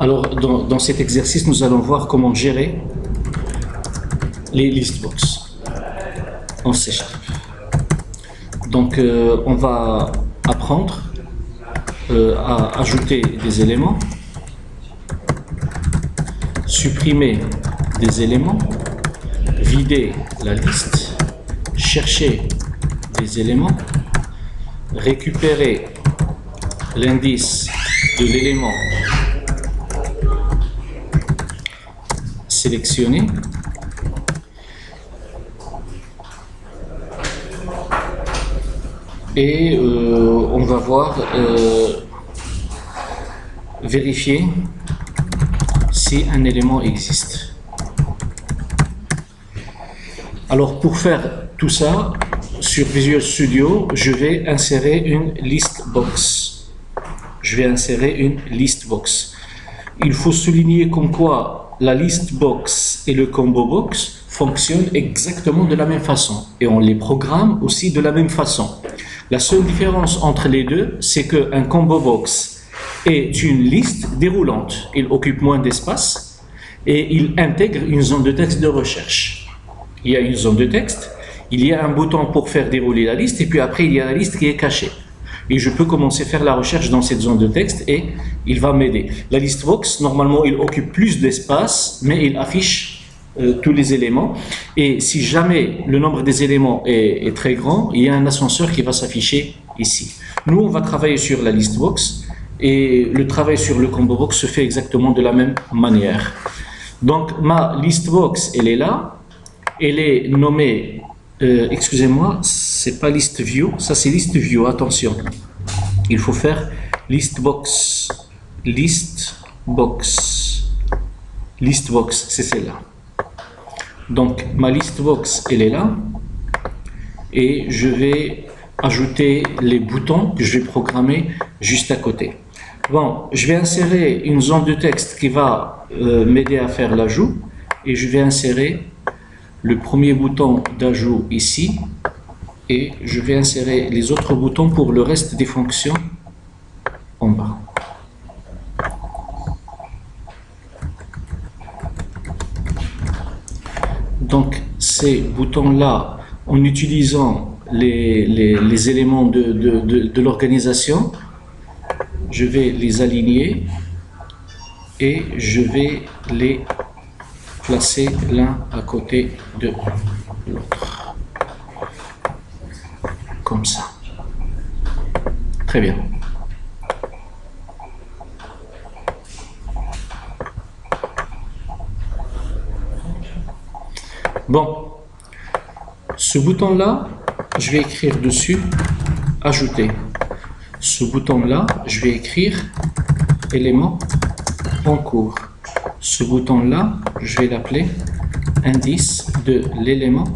Alors, dans cet exercice, nous allons voir comment gérer les listbox en C#. Donc, on va apprendre à ajouter des éléments, supprimer des éléments, vider la liste, chercher des éléments, récupérer l'indice de l'élément sélectionné, et on va voir vérifier si un élément existe. Alors pour faire tout ça, sur Visual Studio, je vais insérer une list box. Je vais insérer une list box. Il faut souligner comme quoi la list box et le combo box fonctionnent exactement de la même façon et on les programme aussi de la même façon. La seule différence entre les deux, c'est qu'un combo box est une liste déroulante. Il occupe moins d'espace et il intègre une zone de texte de recherche. Il y a une zone de texte, il y a un bouton pour faire dérouler la liste et puis après il y a la liste qui est cachée. Et je peux commencer à faire la recherche dans cette zone de texte et il va m'aider. La list box, normalement, il occupe plus d'espace, mais il affiche tous les éléments. Et si jamais le nombre des éléments est très grand, il y a un ascenseur qui va s'afficher ici. Nous, on va travailler sur la list box et le travail sur le combo box se fait exactement de la même manière. Donc, ma list box, elle est là. Elle est nommée, excusez-moi, c'est pas list view, ça c'est list view, attention. Il faut faire list box, c'est celle-là. Donc ma list box, elle est là. Et je vais ajouter les boutons que je vais programmer juste à côté. Bon, je vais insérer une zone de texte qui va m'aider à faire l'ajout. Et je vais insérer le premier bouton d'ajout ici et je vais insérer les autres boutons pour le reste des fonctions en bas. Donc ces boutons-là, en utilisant les éléments de l'organisation, je vais les aligner et je vais les placer l'un à côté de l'autre. Comme ça. Très bien. Bon. Ce bouton-là, je vais écrire dessus « Ajouter ». Ce bouton-là, je vais écrire « Élément en cours ». Ce bouton-là, je vais l'appeler indice de l'élément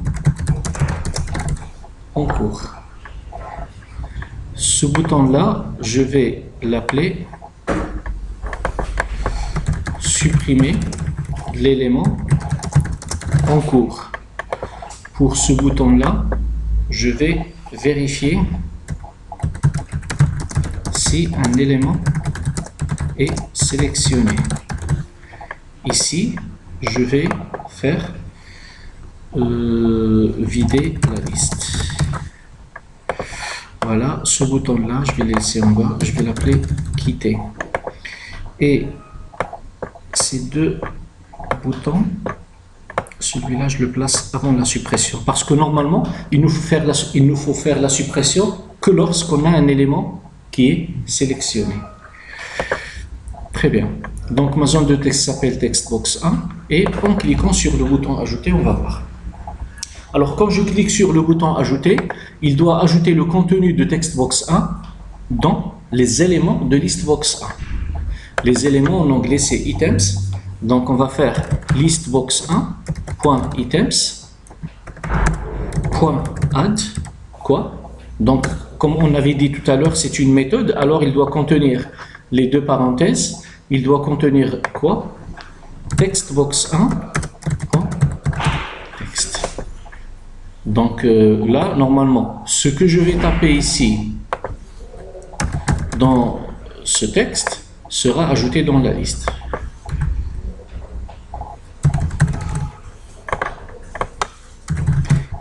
en cours. Ce bouton-là, je vais l'appeler supprimer l'élément en cours. Pour ce bouton-là, je vais vérifier si un élément est sélectionné. Ici, je vais faire vider la liste. Voilà, ce bouton-là, je vais le laisser en bas, je vais l'appeler quitter. Et ces deux boutons, celui-là, je le place avant la suppression. Parce que normalement, il nous faut faire la suppression que lorsqu'on a un élément qui est sélectionné. Très bien. Donc ma zone de texte s'appelle textbox 1 et en cliquant sur le bouton ajouter, on va voir. Alors quand je clique sur le bouton ajouter, il doit ajouter le contenu de textbox 1 dans les éléments de listbox 1. Les éléments en anglais c'est items. Donc on va faire listbox1.items .add quoi. Donc comme on avait dit tout à l'heure, c'est une méthode, alors il doit contenir les deux parenthèses. Il doit contenir quoi? Textbox1. Texte. Donc là, normalement, ce que je vais taper ici dans ce texte sera ajouté dans la liste.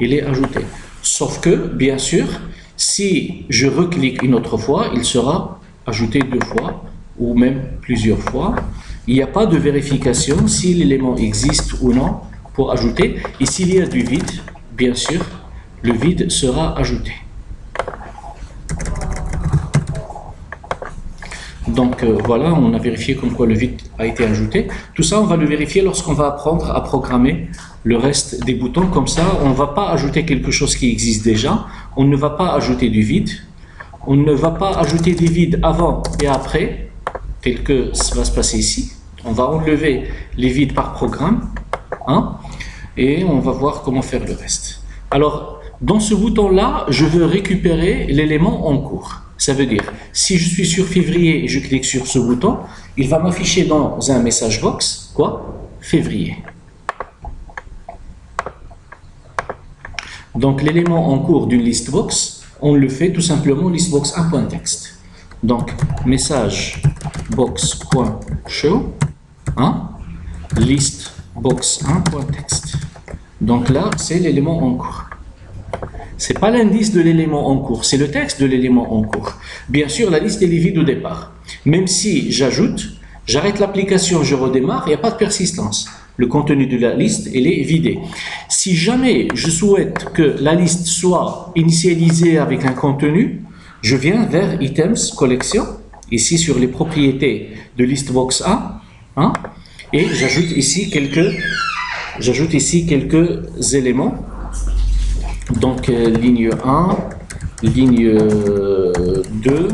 il est ajouté. Sauf que, bien sûr, si je reclique une autre fois, il sera ajouté 2 fois ou même plusieurs fois. Il n'y a pas de vérification si l'élément existe ou non pour ajouter. Et s'il y a du vide, bien sûr, le vide sera ajouté. Donc voilà, on a vérifié comme quoi le vide a été ajouté. Tout ça, on va le vérifier lorsqu'on va apprendre à programmer le reste des boutons. Comme ça, on ne va pas ajouter quelque chose qui existe déjà. On ne va pas ajouter du vide. On ne va pas ajouter des vides avant et après, tel que ça va se passer ici. On va enlever les vides par programme, hein, et on va voir comment faire le reste. Alors, dans ce bouton-là, je veux récupérer l'élément en cours. Ça veut dire, si je suis sur février et je clique sur ce bouton, il va m'afficher dans un message box, quoi? Février. Donc, l'élément en cours d'une liste box, on le fait tout simplement listbox 1.text. Donc, message box.show, hein, listbox 1.text. Donc là, c'est l'élément en cours. C'est pas l'indice de l'élément en cours, c'est le texte de l'élément en cours. Bien sûr, la liste elle est vide au départ. Même si j'ajoute, j'arrête l'application, je redémarre, il n'y a pas de persistance. Le contenu de la liste, elle est vidé. Si jamais je souhaite que la liste soit initialisée avec un contenu, je viens vers Items, Collection, ici sur les propriétés de listbox 1, hein, et j'ajoute ici quelques éléments. Donc, ligne 1, ligne 2,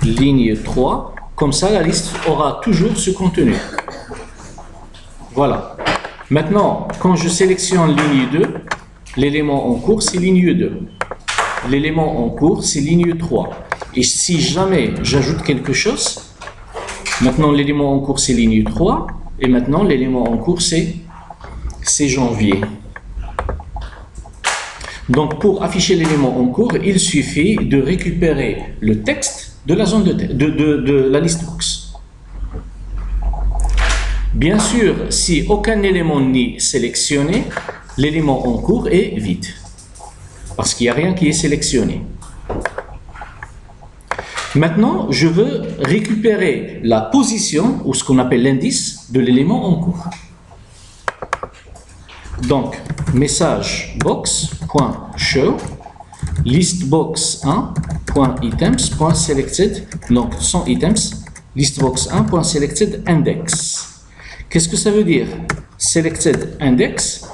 ligne 3. Comme ça, la liste aura toujours ce contenu. Voilà. Maintenant, quand je sélectionne ligne 2, l'élément en cours, c'est ligne 2. L'élément en cours, c'est ligne 3. Et si jamais j'ajoute quelque chose, maintenant l'élément en cours, c'est ligne 3. Et maintenant, l'élément en cours, c'est janvier. Donc, pour afficher l'élément en cours, il suffit de récupérer le texte de la zone de la liste box. Bien sûr, si aucun élément n'est sélectionné, l'élément en cours est vide. Parce qu'il n'y a rien qui est sélectionné. Maintenant, je veux récupérer la position, ou ce qu'on appelle l'indice, de l'élément en cours. Donc, message box.show listbox1.items.selected, donc sans items, listbox1.selected index. Qu'est-ce que ça veut dire? Selected index,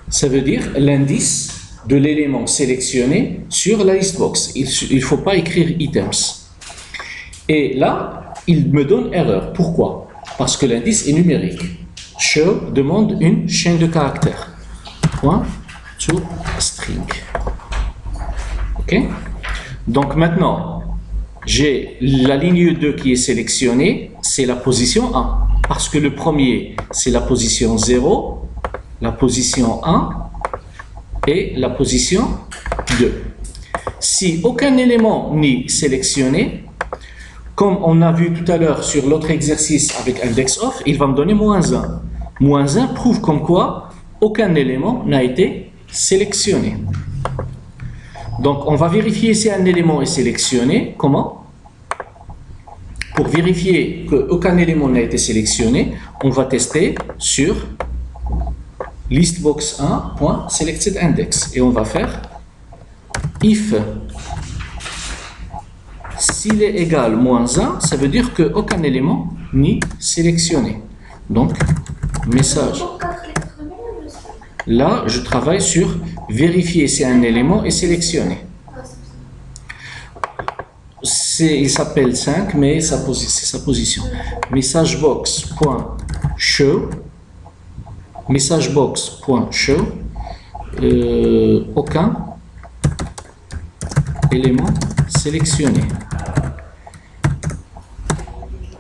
ça veut dire l'indice de l'élément sélectionné sur la listbox. Il ne faut pas écrire items. Et là, il me donne erreur. Pourquoi? Parce que l'indice est numérique. Show demande une chaîne de caractères. Point to string. Ok? Donc maintenant, j'ai la ligne 2 qui est sélectionnée, c'est la position 1. Parce que le premier, c'est la position 0, la position 1 et la position 2. Si aucun élément n'est sélectionné, comme on a vu tout à l'heure sur l'autre exercice avec index off, il va me donner -1. -1 prouve comme quoi aucun élément n'a été sélectionné. Donc, on va vérifier si un élément est sélectionné. Comment? Pour vérifier qu'aucun élément n'a été sélectionné, on va tester sur listbox1.selectedIndex. Et on va faire if s'il est égal -1, ça veut dire qu'aucun élément n'est sélectionné. Donc, message. Là, je travaille sur vérifier si un élément est sélectionné. Il s'appelle 5, mais c'est sa position. Messagebox.show messagebox.show aucun élément sélectionné.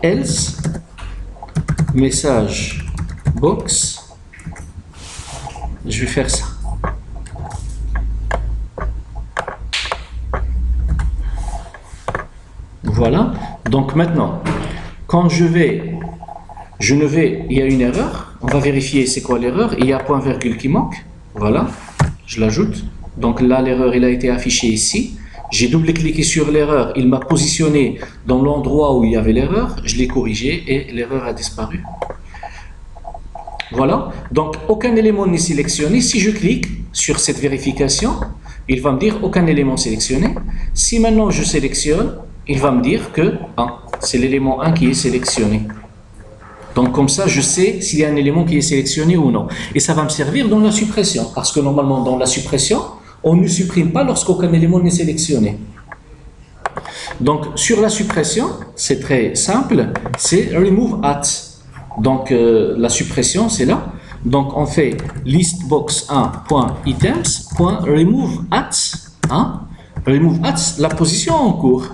Else message box, je vais faire ça. Voilà. Donc maintenant, quand il y a une erreur, on va vérifier c'est quoi l'erreur. Il y a point virgule qui manque. Voilà, je l'ajoute. Donc là, l'erreur, il a été affiché ici. J'ai double-cliqué sur l'erreur, il m'a positionné dans l'endroit où il y avait l'erreur, je l'ai corrigé et l'erreur a disparu. Voilà, donc aucun élément n'est sélectionné. Si je clique sur cette vérification, il va me dire aucun élément sélectionné. Si maintenant je sélectionne, il va me dire que c'est l'élément 1 qui est sélectionné. Donc comme ça, je sais s'il y a un élément qui est sélectionné ou non. Et ça va me servir dans la suppression, parce que normalement dans la suppression, on ne supprime pas lorsqu'aucun élément n'est sélectionné. Donc sur la suppression, c'est très simple, c'est remove at. Donc la suppression, c'est là. Donc on fait listbox1.items.remove at. Remove at, la position en cours.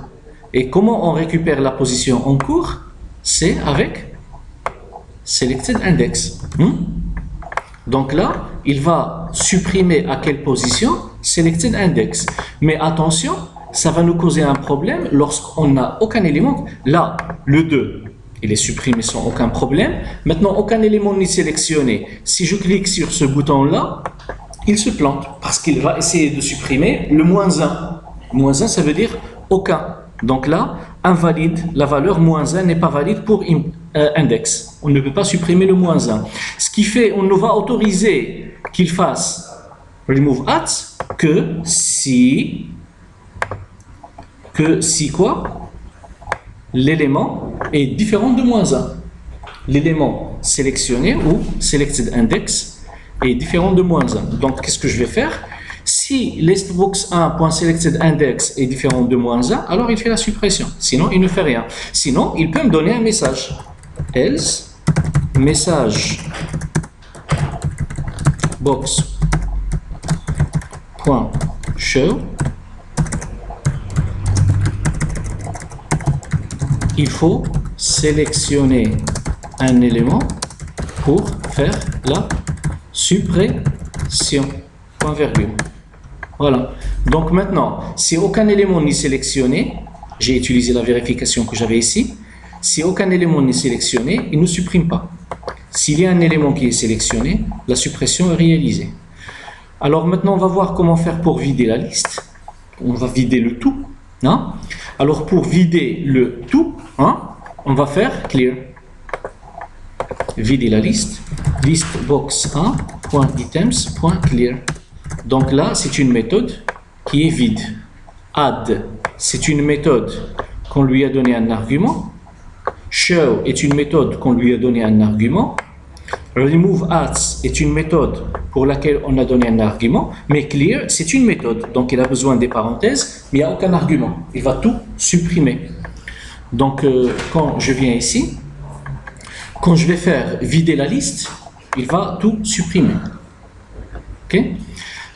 Et comment on récupère la position en cours? C'est avec selected index. Donc là, il va supprimer à quelle position? Selected index. Mais attention, ça va nous causer un problème lorsqu'on n'a aucun élément. Là, le 2, il est supprimé sans aucun problème. Maintenant, aucun élément n'est sélectionné. Si je clique sur ce bouton-là, il se plante parce qu'il va essayer de supprimer le -1. -1, ça veut dire aucun. Donc là, invalide, la valeur -1 n'est pas valide pour index. On ne peut pas supprimer le -1. Ce qui fait, on ne va autoriser qu'il fasse remove at que si quoi? L'élément est différent de -1. L'élément sélectionné ou selected index est différent de -1. Donc, qu'est-ce que je vais faire? Si listbox1.selectedIndex est différent de -1, alors il fait la suppression. Sinon, il ne fait rien. Sinon, il peut me donner un message. Else, message box.show. Il faut sélectionner un élément pour faire la suppression. Point virgule. Voilà. Donc maintenant, si aucun élément n'est sélectionné, j'ai utilisé la vérification que j'avais ici. Si aucun élément n'est sélectionné, il ne supprime pas. S'il y a un élément qui est sélectionné, la suppression est réalisée. Alors maintenant, on va voir comment faire pour vider la liste. On va vider le tout. Alors pour vider le tout, on va faire clear. Vider la liste. Listbox1.items.clear. Donc là, c'est une méthode qui est vide. Add, c'est une méthode qu'on lui a donné un argument. Show est une méthode qu'on lui a donné un argument. Remove at est une méthode pour laquelle on a donné un argument. Mais clear, c'est une méthode. Donc il a besoin des parenthèses, mais il n'y a aucun argument. Il va tout supprimer. Donc quand je viens ici, quand je vais faire vider la liste, il va tout supprimer. Ok?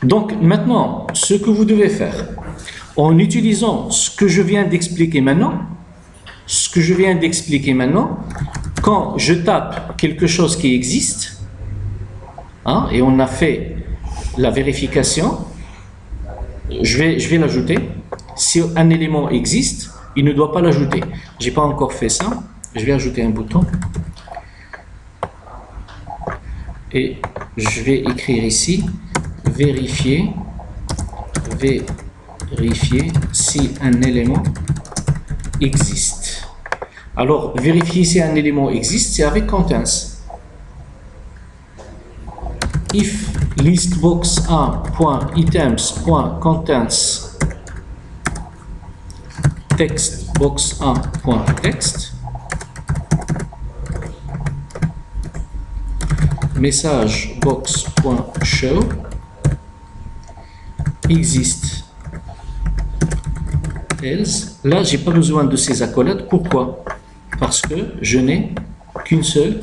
Donc maintenant, ce que vous devez faire, en utilisant ce que je viens d'expliquer maintenant, quand je tape quelque chose qui existe, et on a fait la vérification, je vais l'ajouter. Si un élément existe, il ne doit pas l'ajouter. Je n'ai pas encore fait ça. Je vais ajouter un bouton. Et je vais écrire ici vérifier si un élément existe. Alors, vérifier si un élément existe, c'est avec contents. If listbox1.items.contents textbox1.text message box.show existe. Else, là j'ai pas besoin de ces accolades. Pourquoi? Parce que je n'ai qu'une seule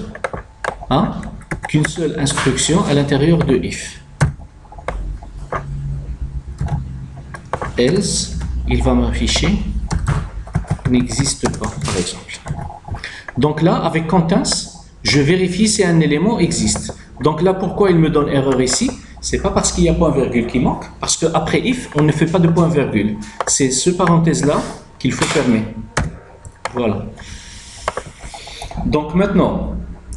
instruction à l'intérieur de if. Else, il va m'afficher n'existe pas, par exemple. Donc là, avec contents, je vérifie si un élément existe. Donc là, pourquoi il me donne erreur ici? C'est pas parce qu'il y a point virgule qui manque, parce qu'après if, on ne fait pas de point virgule. C'est ce parenthèse-là qu'il faut fermer. Voilà. Donc maintenant,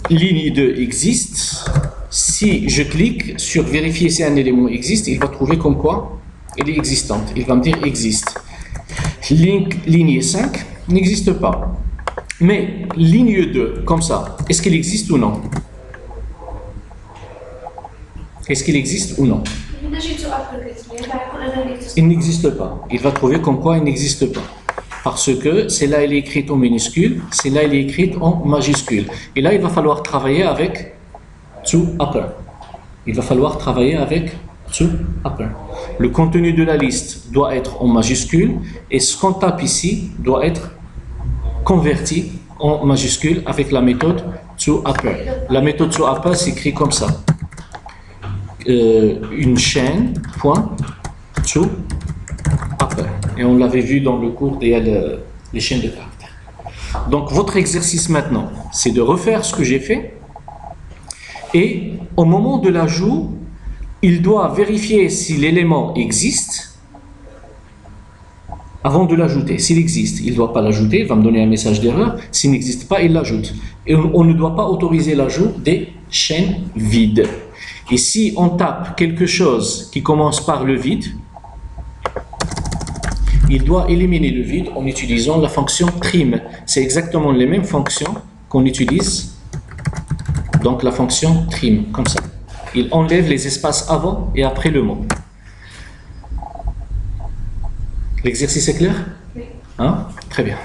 ligne 2 existe Si je clique sur vérifier si un élément existe, il va trouver comme quoi elle est existante. Il va me dire existe. Ligne 5 n'existe pas. Mais ligne 2, comme ça, est-ce qu'il existe ou non? Est-ce qu'il existe ou non? Il n'existe pas. Il va trouver comme quoi il n'existe pas. Parce que celle-là, elle est écrite en minuscule, celle-là, elle est écrite en majuscule. Et là, il va falloir travailler avec to upper. Il va falloir travailler avec to upper. Le contenu de la liste doit être en majuscule et ce qu'on tape ici doit être converti en majuscule avec la méthode to upper. La méthode to upper s'écrit comme ça. Une chaîne, point, to upper. Et on l'avait vu dans le cours des les chaînes de caractères. Donc votre exercice maintenant, c'est de refaire ce que j'ai fait et au moment de l'ajout, il doit vérifier si l'élément existe avant de l'ajouter. S'il existe, il ne doit pas l'ajouter, il va me donner un message d'erreur. S'il n'existe pas, il l'ajoute. Et on ne doit pas autoriser l'ajout des chaînes vides. Et si on tape quelque chose qui commence par le vide, il doit éliminer le vide en utilisant la fonction trim. C'est exactement les mêmes fonctions qu'on utilise, donc la fonction trim, comme ça. Il enlève les espaces avant et après le mot. L'exercice est clair? Oui. Hein? Très bien.